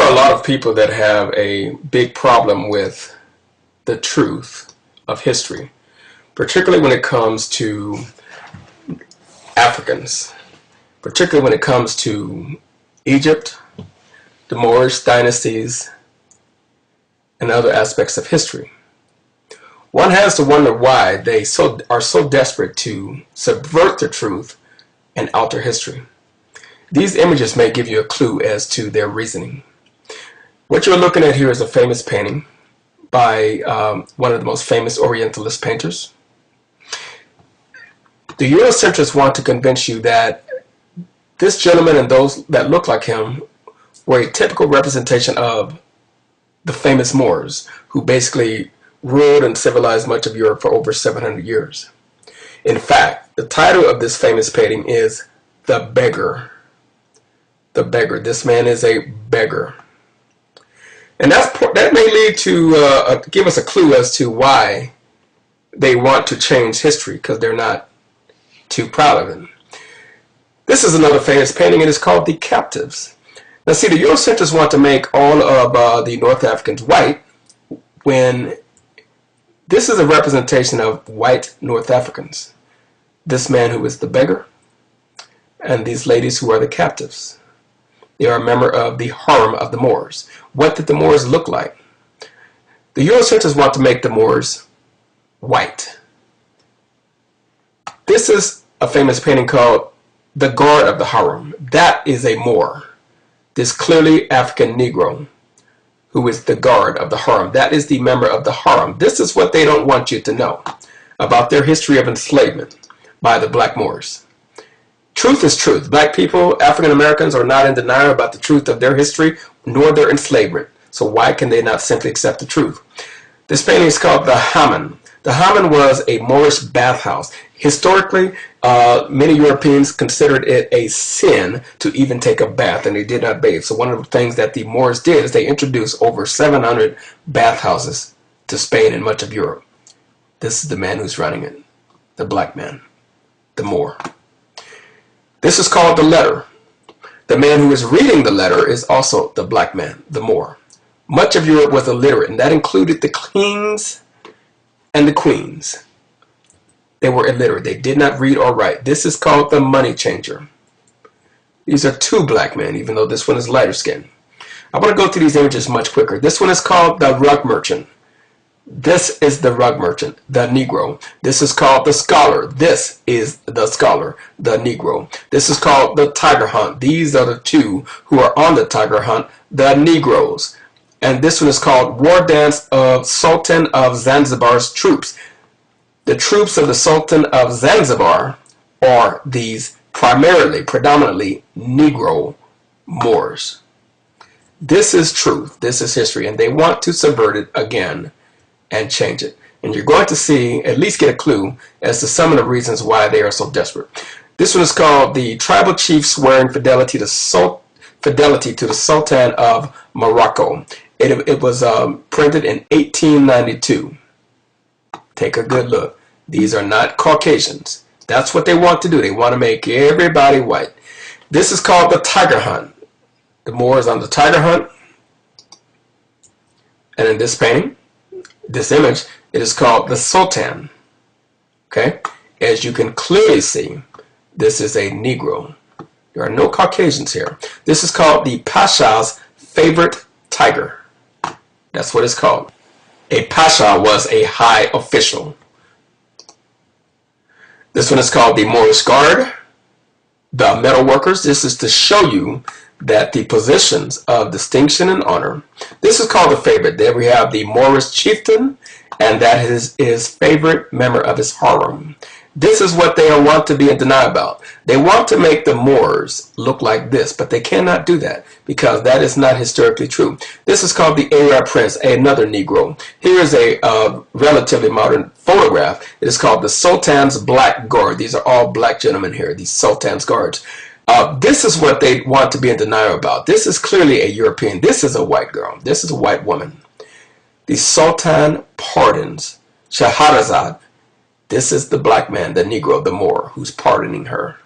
are a lot of people that have a big problem with the truth of history, particularly when it comes to Africans, particularly when it comes to Egypt, the Moorish dynasties, and other aspects of history. One has to wonder why they are so desperate to subvert the truth and alter history. These images may give you a clue as to their reasoning. What you're looking at here is a famous painting by one of the most famous Orientalist painters. The Eurocentrists want to convince you that this gentleman and those that look like him were a typical representation of the famous Moors, who basically ruled and civilized much of Europe for over 700 years. In fact, the title of this famous painting is The Beggar. The Beggar. This man is a beggar. And that may lead to give us a clue as to why they want to change history, because they're not too proud of it. This is another famous painting, and it's called The Captives. Now see, the Eurocentrists want to make all of the North Africans white, when this is a representation of white North Africans. This man who is the beggar, and these ladies who are the captives. They are a member of the harem of the Moors. What did the Moors look like? The Eurocentrists want to make the Moors white. This is a famous painting called The Guard of the Harem. That is a Moor. This clearly African Negro who is the guard of the harem. That is the member of the harem. This is what they don't want you to know about their history of enslavement by the black Moors. Truth is truth. Black people, African Americans, are not in denial about the truth of their history nor their enslavement. So why can they not simply accept the truth? This painting is called the Hammam. The Hammam was a Moorish bathhouse. Historically, many Europeans considered it a sin to even take a bath, and they did not bathe. So one of the things that the Moors did is they introduced over 700 bathhouses to Spain and much of Europe. This is the man who's running it, the black man, the Moor. This is called the letter. The man who is reading the letter is also the black man, the Moor. Much of Europe was illiterate, and that included the kings and the queens. They were illiterate. They did not read or write. This is called the money changer. These are two black men, even though this one is lighter skinned. I want to go through these images much quicker. This one is called the rug merchant. This is the rug merchant, the Negro. This is called the scholar. This is the scholar, the Negro. This is called the tiger hunt. These are the two who are on the tiger hunt, the Negroes. And this one is called War Dance of Sultan of Zanzibar's Troops. The troops of the Sultan of Zanzibar are these predominantly Negro Moors. This is truth. This is history. And they want to subvert it again and change it. And you're going to see, at least get a clue as to some of the reasons why they are so desperate. This one is called the Tribal Chief Swearing Fidelity to the Sultan of Morocco. It was printed in 1892. Take a good look. These are not Caucasians. That's what they want to do. They want to make everybody white. This is called the tiger hunt. The Moor is on the tiger hunt. And in this painting, this image, it is called the Sultan. Okay? As you can clearly see, this is a Negro. There are no Caucasians here. This is called the Pasha's favorite tiger. That's what it's called. A Pasha was a high official. This one is called the Moorish Guard, the metal workers. This is to show you that the positions of distinction and honor. This is called the favorite. There we have the Moorish chieftain, and that is his favorite member of his harem. This is what they want to be in denial about. They want to make the Moors look like this, but they cannot do that because that is not historically true. This is called the Arab Prince, another Negro. Here is a relatively modern photograph. It is called the Sultan's Black Guard. These are all black gentlemen here, these Sultan's Guards. This is what they want to be in denial about. This is clearly a European. This is a white girl. This is a white woman. The Sultan pardons Shahrazad. This is the black man, the Negro, the Moor, who's pardoning her.